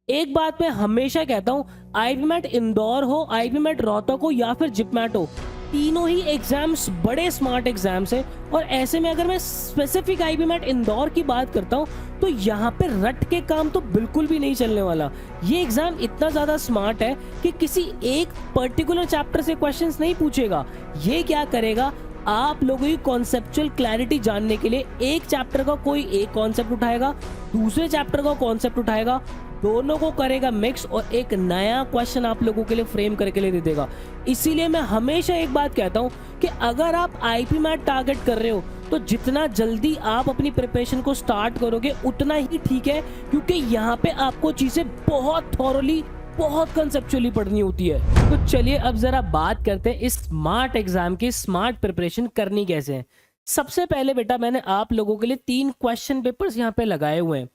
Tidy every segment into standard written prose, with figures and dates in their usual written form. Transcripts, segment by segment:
एक बात मैं हमेशा कहता हूँ, आईपी मैट इंदौर हो, आईपी मैट रोहतक हो या फिर जिपमैट हो, तीनों ही एग्जाम्स बड़े स्मार्ट एग्जाम्स हैं। और ऐसे में अगर मैं स्पेसिफिक आईपी मैट इंदौर की बात करता हूँ तो यहाँ पे रट के काम तो बिल्कुल भी नहीं चलने वाला। ये एग्जाम इतना ज्यादा स्मार्ट है कि किसी एक पर्टिकुलर चैप्टर से क्वेश्चंस नहीं पूछेगा। ये क्या करेगा, आप लोगों की कॉन्सेप्चुअल क्लैरिटी जानने के लिए एक चैप्टर का कोई एक कॉन्सेप्ट उठाएगा, दूसरे चैप्टर का कॉन्सेप्ट उठाएगा, दोनों को करेगा मिक्स और एक नया क्वेश्चन आप लोगों के लिए फ्रेम करके ले दे देगा। इसीलिए मैं हमेशा एक बात कहता हूं कि अगर आप आईपी मैट टारगेट कर रहे हो तो जितना जल्दी आप अपनी प्रिपरेशन को स्टार्ट करोगे उतना ही ठीक है, क्योंकि यहाँ पे आपको चीजें बहुत थॉरली, बहुत कंसेप्चुअली पढ़नी होती है। तो चलिए अब जरा बात करते हैं इस स्मार्ट एग्जाम की स्मार्ट प्रिपरेशन करनी कैसे है। सबसे पहले बेटा मैंने आप लोगों के लिए 3 क्वेश्चन पेपर्स यहाँ पे लगाए हुए हैं।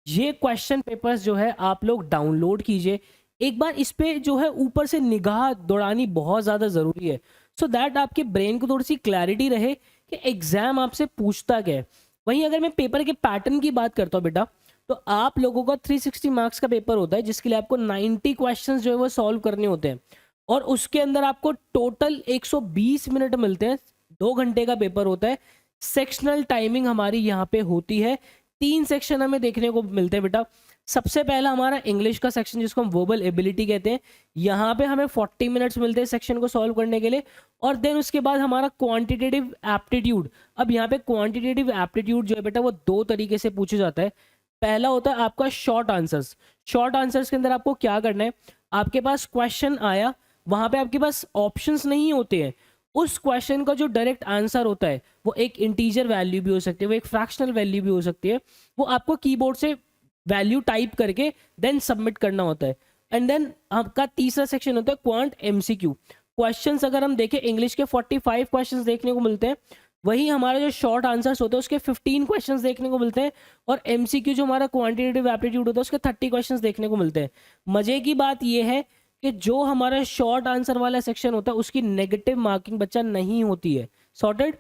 ये क्वेश्चन पेपर्स जो है आप लोग डाउनलोड कीजिए। एक बार इस पे जो है ऊपर से निगाह दौड़ानी बहुत ज़्यादा ज़रूरी है, सो दैट आपके ब्रेन को थोड़ी सी क्लैरिटी रहे कि एग्जाम आपसे पूछता क्या है। वहीं अगर मैं पेपर के पैटर्न की बात करता हूँ बेटा, तो आप लोगों का 360 मार्क्स का पेपर होता है जिसके लिए आपको 90 क्वेश्चंस जो है वो सॉल्व करने होते हैं। और उसके अंदर आपको टोटल 120 मिनट मिलते हैं। 2 घंटे का पेपर होता है। सेक्शनल टाइमिंग हमारी यहाँ पे होती है। 3 सेक्शन हमें देखने को मिलते हैं बेटा। सबसे पहला हमारा इंग्लिश का सेक्शन जिसको हम वर्बल एबिलिटी कहते हैं। यहाँ पे हमें 40 मिनट्स मिलते हैं सेक्शन को सॉल्व करने के लिए। और देन उसके बाद हमारा क्वांटिटेटिव एप्टीट्यूड। अब यहाँ पे क्वांटिटेटिव एप्टीट्यूड जो है बेटा वो 2 तरीके से पूछा जाता है। पहला होता है आपका शॉर्ट आंसर्स। शॉर्ट आंसर्स के अंदर आपको क्या करना है, आपके पास क्वेश्चन आया, वहां पे आपके पास ऑप्शंस नहीं होते हैं। उस क्वेश्चन का जो डायरेक्ट आंसर होता है वो एक इंटीजर वैल्यू भी हो सकती है, वो एक फ्रैक्शनल वैल्यू भी हो सकती है। वो आपको कीबोर्ड से वैल्यू टाइप करके देन सबमिट करना होता है। एंड देन आपका तीसरा सेक्शन होता है क्वांट एमसीक्यू। क्वेश्चंस अगर हम देखें इंग्लिश के 45 क्वेश्चंस देखने को मिलते हैं, वही हमारा जो शॉर्ट आंसर्स होते हैं उसके 15 क्वेश्चंस देखने को मिलते हैं। और एमसीक्यू जो हमारा क्वांटिटेटिव एप्टीट्यूड होता है उसके 30 क्वेश्चंस देखने को मिलते हैं। मजे की बात यह है कि जो हमारा शॉर्ट आंसर वाला सेक्शन होता है उसकी नेगेटिव मार्किंग बच्चा नहीं होती है। सॉर्टेड।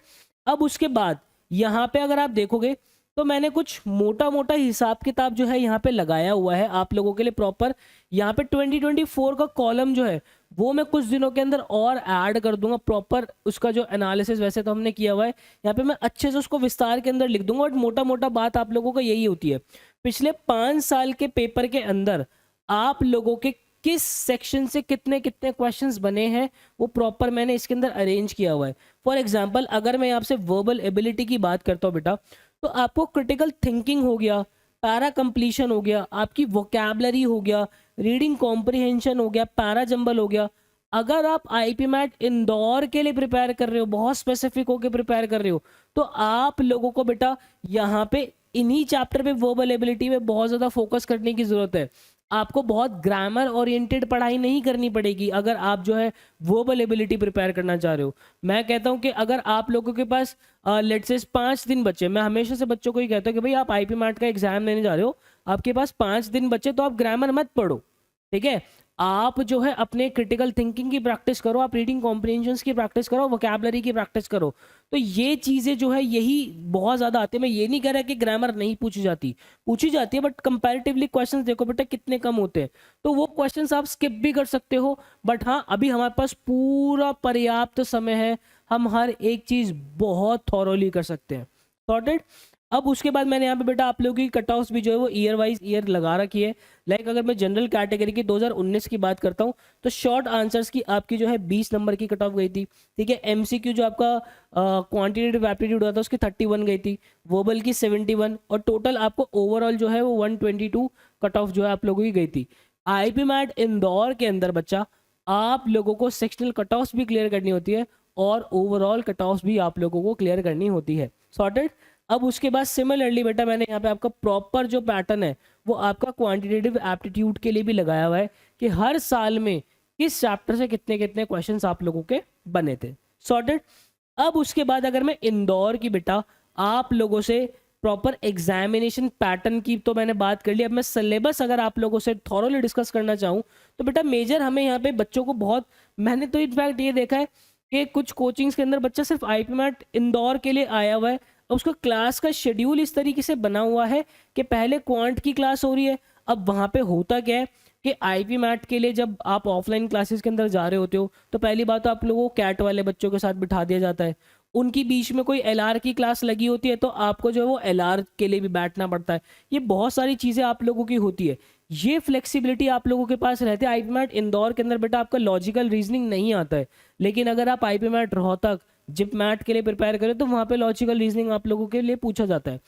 अब उसके बाद यहाँ पे अगर आप देखोगे तो मैंने कुछ मोटा मोटा हिसाब किताब जो है यहाँ पे लगाया हुआ है आप लोगों के लिए प्रॉपर। यहाँ पे 2024 का कॉलम जो है वो मैं कुछ दिनों के अंदर और ऐड कर दूंगा प्रॉपर। उसका जो एनालिसिस वैसे तो हमने किया हुआ है, यहाँ पे मैं अच्छे से उसको विस्तार के अंदर लिख दूंगा। और मोटा मोटा बात आप लोगों को यही होती है, पिछले 5 साल के पेपर के अंदर आप लोगों के किस सेक्शन से कितने कितने क्वेश्चंस बने हैं वो प्रॉपर मैंने इसके अंदर अरेंज किया हुआ है। फॉर एग्जाम्पल अगर मैं आपसे वर्बल एबिलिटी की बात करता हूँ बेटा, तो आपको क्रिटिकल थिंकिंग हो गया, पैरा कंप्लीशन हो गया, आपकी वोकैबलरी हो गया, रीडिंग कॉम्प्रिहेंशन हो गया, पैरा जंबल हो गया। अगर आप आईपी मैट इंदौर के लिए प्रिपेयर कर रहे हो, बहुत स्पेसिफिक होकर प्रिपेयर कर रहे हो, तो आप लोगों को बेटा यहाँ पे इन्हीं चैप्टर पे वर्बल एबिलिटी में बहुत ज़्यादा फोकस करने की ज़रूरत है। आपको बहुत ग्रामर ओरिएंटेड पढ़ाई नहीं करनी पड़ेगी अगर आप जो है वर्बल एबिलिटी प्रिपेयर करना चाह रहे हो। मैं कहता हूं कि अगर आप लोगों के पास लेट्स से 5 दिन बचे, मैं हमेशा से बच्चों को ही कहता हूं कि भाई आप आईपी मैट का एग्जाम देने जा रहे हो, आपके पास 5 दिन बचे, तो आप ग्रामर मत पढ़ो, ठीक है। आप जो है अपने क्रिटिकल थिंकिंग की प्रैक्टिस करो, आप रीडिंग कॉम्प्रिहेंशन की प्रैक्टिस करो, वोकैबलरी की प्रैक्टिस करो। तो ये चीज़ें जो है यही बहुत ज़्यादा आती है। मैं ये नहीं कह रहा कि ग्रामर नहीं पूछी जाती है, बट कंपैरेटिवली क्वेश्चंस देखो बेटा कितने कम होते हैं, तो वो क्वेश्चंस आप स्किप भी कर सकते हो। बट हाँ, अभी हमारे पास पूरा पर्याप्त समय है, हम हर एक चीज़ बहुत थॉरोली कर सकते हैं। सॉर्टेड। अब उसके बाद मैंने यहाँ पे बेटा आप लोगों की कट ऑफ्स भी जो है वो ईयर वाइज ईयर लगा रखी है। लाइक अगर मैं जनरल कैटेगरी की 2019 की बात करता हूँ तो शॉर्ट आंसर्स की आपकी जो है 20 नंबर की कट ऑफ गई थी, ठीक है। एमसीक्यू जो आपका क्वांटिटेटिव एप्टीट्यूड होता था उसकी 31 गई थी, वर्बल की 71, और टोटल आपको ओवरऑल जो है वो 122 कट ऑफ जो है आप लोगों की गई थी। आईपी मैट इंदौर के अंदर बच्चा आप लोगों को सेक्शनल कट ऑफ्स भी क्लियर करनी होती है और ओवरऑल कट ऑफ्स भी आप लोगों को क्लियर करनी होती है। सॉर्टेड। अब उसके बाद सिमिलरली बेटा मैंने यहाँ पे आपका प्रॉपर जो पैटर्न है वो आपका क्वांटिटेटिव एप्टीट्यूड के लिए भी लगाया हुआ है कि हर साल में किस चैप्टर से कितने कितने क्वेश्चंस आप लोगों के बने थे। सॉर्टेड। अब उसके बाद अगर मैं इंदौर की बेटा आप लोगों से प्रॉपर एग्जामिनेशन पैटर्न की तो मैंने बात कर ली, अब मैं सिलेबस अगर आप लोगों से थॉरोली डिस्कस करना चाहूँ तो बेटा मेजर हमें यहाँ पे बच्चों को बहुत, मैंने तो इनफैक्ट ये देखा है कि कुछ कोचिंग्स के अंदर बच्चा सिर्फ आईपी मैट इंदौर के लिए आया हुआ है। उसका क्लास का शेड्यूल इस तरीके से बना हुआ है कि पहले क्वांट की क्लास हो रही है, अब वहाँ पे होता क्या है कि आईपी मैट के लिए जब आप ऑफलाइन क्लासेस के अंदर जा रहे होते हो तो पहली बात तो आप लोगों को कैट वाले बच्चों के साथ बिठा दिया जाता है, उनकी बीच में कोई एलआर की क्लास लगी होती है तो आपको जो है वो एलआर के लिए भी बैठना पड़ता है। ये बहुत सारी चीज़ें आप लोगों की होती है, ये फ्लेक्सिबिलिटी आप लोगों के पास रहती है। आईपी मैट इंदौर के अंदर बेटा आपका लॉजिकल रीजनिंग नहीं आता है, लेकिन अगर आप IPMAT Rohtak zip mat के लिए प्रिपेयर करें तो वहाँ पे लॉजिकल रीजनिंग आप लोगों के लिए पूछा जाता है।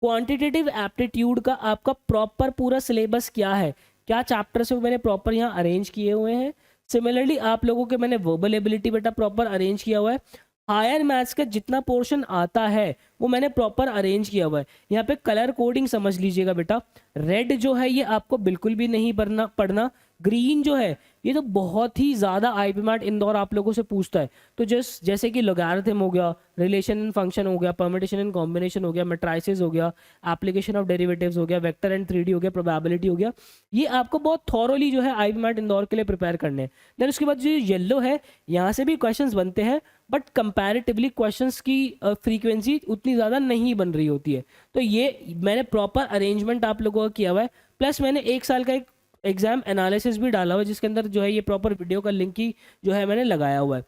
क्वांटिटेटिव एप्टीट्यूड का आपका प्रॉपर पूरा सिलेबस क्या है, क्या चैप्टर्स है, मैंने प्रॉपर यहाँ अरेंज किए हुए हैं। सिमिलरली आप लोगों के मैंने वर्बल एबिलिटी बेटा प्रॉपर अरेंज किया हुआ है। हायर मैथ्स का जितना पोर्शन आता है वो मैंने प्रॉपर अरेंज किया हुआ है। यहाँ पे कलर कोडिंग समझ लीजिएगा बेटा, रेड जो है ये आपको बिल्कुल भी नहीं पढ़ना, ग्रीन जो है ये तो बहुत ही ज़्यादा आईपी मैट इंदौर आप लोगों से पूछता है। तो जैसे कि लोगैरिथम हो गया, रिलेशन एंड फंक्शन हो गया, परम्यूटेशन एंड कॉम्बिनेशन हो गया, मैट्रिसेस हो गया, एप्लीकेशन ऑफ डेरिवेटिव्स हो गया, वेक्टर एंड 3D हो गया, प्रोबेबिलिटी हो गया, ये आपको बहुत थॉरोली जो है आईपी मैट इंदौर के लिए प्रिपेयर करने हैं। देन उसके बाद जो येलो है यहाँ से भी क्वेश्चंस बनते हैं बट कंपैरेटिवली क्वेश्चंस की फ्रीक्वेंसी उतनी ज़्यादा नहीं बन रही होती है। तो ये मैंने प्रॉपर अरेंजमेंट आप लोगों का किया हुआ है, प्लस मैंने 1 साल का एक एग्जाम एनालिसिस भी डाला हुआ है जिसके अंदर जो है ये प्रॉपर वीडियो का लिंक ही जो है मैंने लगाया हुआ है।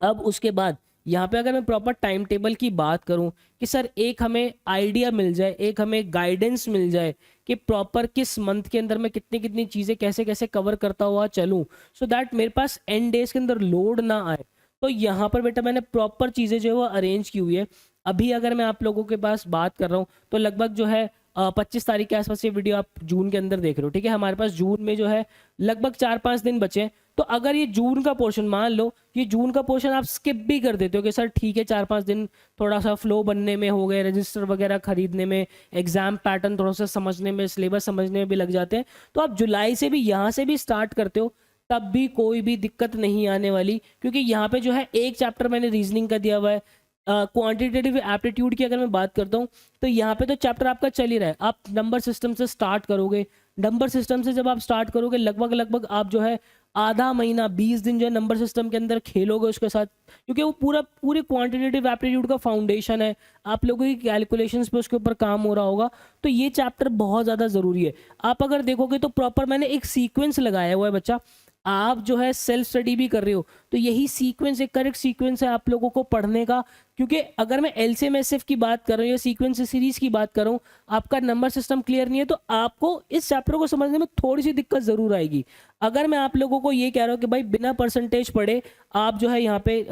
अब उसके बाद यहाँ पे अगर मैं प्रॉपर टाइम टेबल की बात करूँ कि सर एक हमें आइडिया मिल जाए, एक हमें गाइडेंस मिल जाए कि प्रॉपर किस मंथ के अंदर मैं कितनी कितनी चीज़ें कैसे कैसे कवर करता हुआ चलूँ, सो दैट मेरे पास एंड डेज के अंदर लोड ना आए, तो यहाँ पर बेटा मैंने प्रॉपर चीज़ें जो है वो अरेंज की हुई है। अभी अगर मैं आप लोगों के पास बात कर रहा हूँ तो लगभग जो है 25 तारीख के आसपास ये वीडियो आप जून के अंदर देख रहे हो, ठीक है। हमारे पास जून में जो है लगभग 4-5 दिन बचे हैं। तो अगर ये जून का पोर्शन, मान लो ये जून का पोर्शन आप स्किप भी कर देते हो कि सर ठीक है 4-5 दिन थोड़ा सा फ्लो बनने में हो गए, रजिस्टर वगैरह खरीदने में, एग्जाम पैटर्न थोड़ा सा समझने में, सिलेबस समझने में भी लग जाते हैं, तो आप जुलाई से भी यहाँ से भी स्टार्ट करते हो तब भी कोई भी दिक्कत नहीं आने वाली, क्योंकि यहाँ पे जो है एक चैप्टर मैंने रीजनिंग का दिया हुआ है। क्वांटिटेटिव एप्टीट्यूड की अगर मैं बात करता हूँ तो यहाँ पे तो चैप्टर आपका चल ही रहा है, आप नंबर सिस्टम से स्टार्ट करोगे। नंबर सिस्टम से जब आप स्टार्ट करोगे लगभग आप जो है आधा महीना 20 दिन जो है नंबर सिस्टम के अंदर खेलोगे उसके साथ, क्योंकि वो पूरे क्वांटिटेटिव एप्टीट्यूड का फाउंडेशन है, आप लोगों की कैलकुलेशंस पे उसके ऊपर काम हो रहा होगा। तो ये चैप्टर बहुत ज़्यादा ज़रूरी है। आप अगर देखोगे तो प्रॉपर मैंने एक सीक्वेंस लगाया हुआ है बच्चा, आप जो है सेल्फ स्टडी भी कर रहे हो तो यही सीक्वेंस एक करेक्ट सीक्वेंस है आप लोगों को पढ़ने का, क्योंकि अगर मैं LCMSF की बात कर रहा हूँ या सीक्वेंस सीरीज की बात कर रहा हूँ, आपका नंबर सिस्टम क्लियर नहीं है तो आपको इस चैप्टर को समझने में थोड़ी सी दिक्कत जरूर आएगी। अगर मैं आप लोगों को ये कह रहा हूँ कि भाई बिना परसेंटेज पढ़े आप जो है यहाँ पे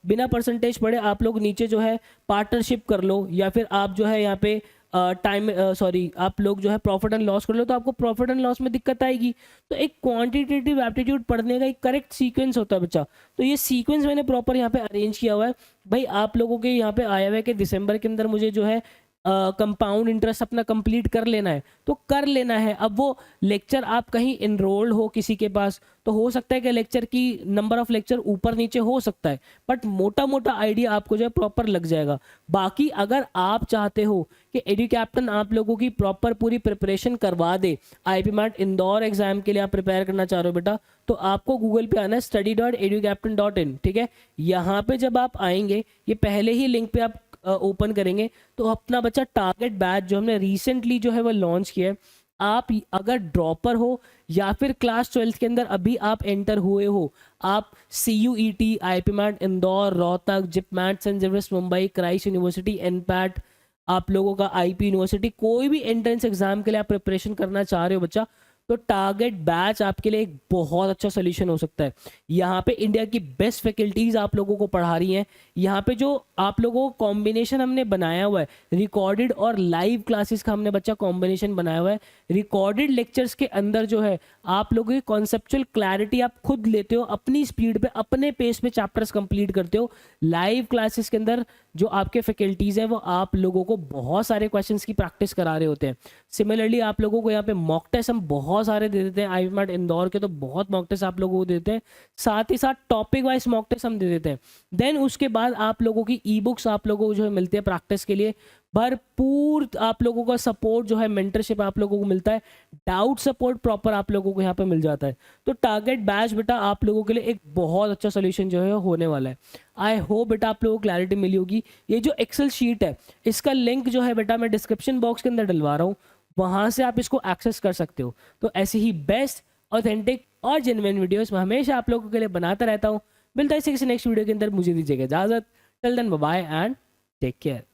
बिना परसेंटेज पढ़े आप लोग नीचे जो है पार्टनरशिप कर लो, या फिर आप जो है यहाँ पे आप लोग जो है प्रॉफिट एंड लॉस कर लो, तो आपको प्रॉफिट एंड लॉस में दिक्कत आएगी। तो एक क्वांटिटेटिव एप्टीट्यूड पढ़ने का एक करेक्ट सीक्वेंस होता है बच्चा, तो ये सीक्वेंस मैंने प्रॉपर यहाँ पे अरेंज किया हुआ है। भाई आप लोगों के यहाँ पे आया हुआ है कि दिसंबर के अंदर मुझे जो है कंपाउंड इंटरेस्ट अपना कंप्लीट कर लेना है, तो कर लेना है। अब वो लेक्चर आप कहीं इनरोल्ड हो किसी के पास तो हो सकता है कि लेक्चर की नंबर ऑफ लेक्चर ऊपर नीचे हो सकता है, बट मोटा मोटा आइडिया आपको जो है प्रॉपर लग जाएगा। बाकी अगर आप चाहते हो कि एडू कैप्टन आप लोगों की प्रॉपर पूरी प्रिपरेशन करवा दे, आईपी मैट इंदौर एग्जाम के लिए आप प्रिपेयर करना चाह रहे हो बेटा, तो आपको गूगल पे आना है study.educaptain.in, ठीक है। यहाँ पे जब आप आएंगे ये पहले ही लिंक पे आप ओपन करेंगे तो अपना बच्चा टारगेट बैच जो हमने रिसेंटली जो है वो लॉन्च किया है, आप अगर ड्रॉपर हो या फिर क्लास 12 के अंदर अभी आप एंटर हुए हो, आप CUET, IP MAT Indore, Rohtak, zip MAT, St Xavier's Mumbai, Christ University, NPAT, आप लोगों का IP यूनिवर्सिटी, कोई भी एंट्रेंस एग्जाम के लिए आप प्रिपरेशन करना चाह रहे हो बच्चा, तो टारगेट बैच आपके लिए एक बहुत अच्छा सोल्यूशन हो सकता है। यहाँ पे इंडिया की बेस्ट फैकल्टीज आप लोगों को पढ़ा रही हैं। यहाँ पे जो आप लोगों को कॉम्बिनेशन हमने बनाया हुआ है रिकॉर्डेड और लाइव क्लासेस का, हमने बच्चा कॉम्बिनेशन बनाया हुआ है। रिकॉर्डेड लेक्चर्स के अंदर जो है आप लोगों की कॉन्सेप्चुअल क्लैरिटी आप खुद लेते हो, अपनी स्पीड पे अपने पेस पे चैप्टर्स कंप्लीट करते हो। लाइव क्लासेस के अंदर जो आपके फैकल्टीज है वो आप लोगों को बहुत सारे क्वेश्चंस की प्रैक्टिस करा रहे होते हैं। सिमिलरली आप लोगों को यहाँ पे मॉक टेस्ट हम बहुत सारे दे देते हैं, आईपी मैट इंदौर के तो बहुत मॉक टेस्ट आप लोगों को देते हैं, साथ ही साथ टॉपिक वाइज मॉक टेस्ट हम दे देते हैं। देन उसके बाद आप लोगों की ई बुक्स आप लोगों को जो है मिलती है प्रैक्टिस के लिए, भरपूर आप लोगों का सपोर्ट जो है, मेंटरशिप आप लोगों को मिलता है, डाउट सपोर्ट प्रॉपर आप लोगों को यहाँ पे मिल जाता है। तो टारगेट बैच बेटा आप लोगों के लिए एक बहुत अच्छा सोल्यूशन जो है होने वाला है। आई होप बेटा आप लोगों को क्लैरिटी मिली होगी। ये जो एक्सेल शीट है इसका लिंक जो है बेटा मैं डिस्क्रिप्शन बॉक्स के अंदर डलवा रहा हूँ, वहाँ से आप इसको एक्सेस कर सकते हो। तो ऐसे ही बेस्ट, ऑथेंटिक और जेन्युइन वीडियोस मैं हमेशा आप लोगों के लिए बनाता रहता हूँ। मिलता है किसी नेक्स्ट वीडियो के अंदर, मुझे दीजिएगा इजाज़त। Till then bye bye and take care.